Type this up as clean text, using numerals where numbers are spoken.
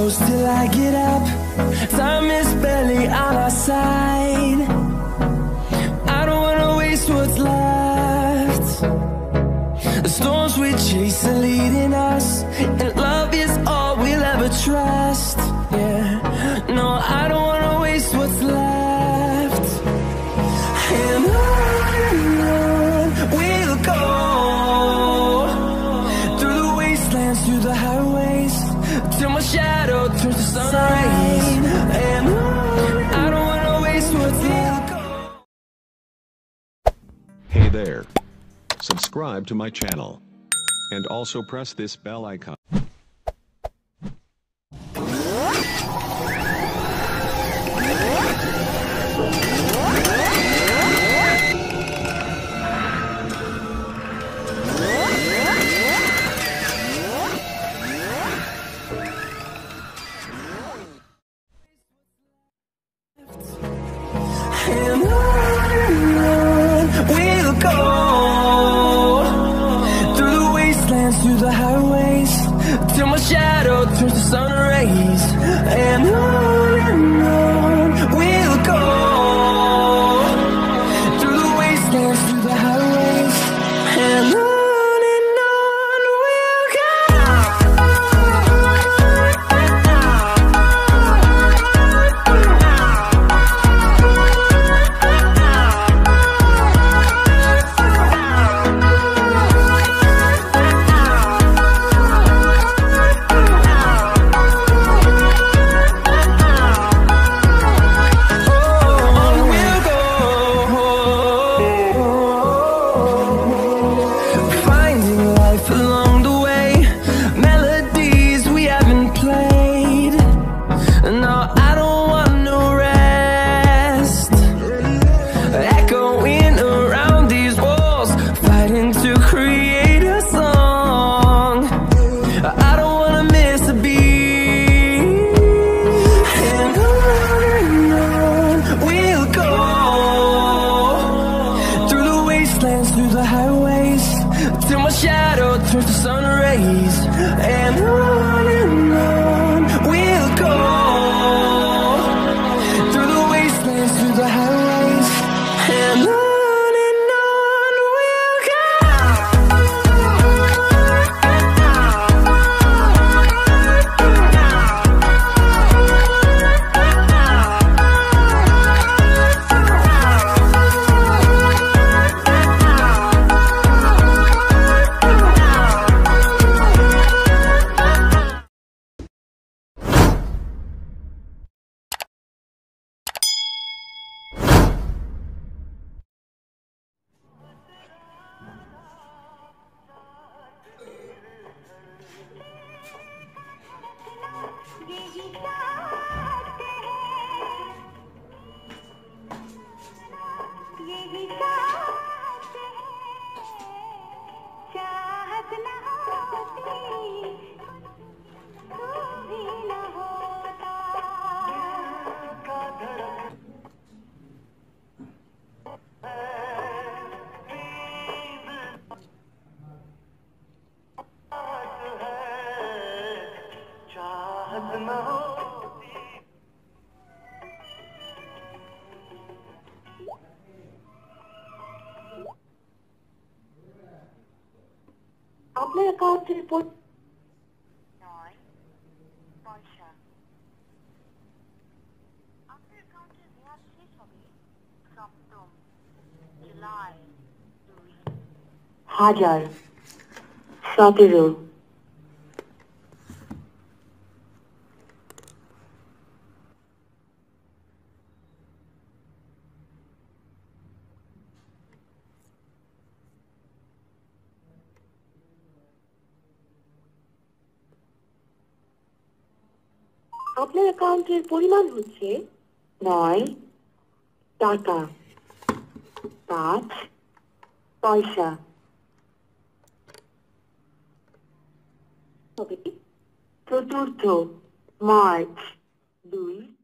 close till I get up. Time is barely on our side. I don't wanna waste what's left. The storms we chase are leading us, and love is all we'll ever trust. Yeah, no, I don't wanna waste what's left. And on we'll go, through the wastelands, through the highways, till my shadow turns to sun rays. And I don't wanna waste what's left. Hey there. Subscribe to my channel. And also press this bell icon. And on we'll go, through the wastelands, through the highways, till my shadow turns to sun rays. And on we'll go, through the wastelands, through the highways, and on we'll go. Through the highways, till my shadow turns to sun rays. And on we'll go, through the wastelands, through the highways, and on we'll go. আপনার অ্যাকাউন্টের উপর 9 পয়সা। আপনার অ্যাকাউন্টের মেয়াদ শেষ হবে 7 জুলাই 2017। আপনার অ্যাকাউন্টের পরিমাণ হচ্ছে 9 টাকা 5 পয়সা। তবে 4 মার্চ 2017।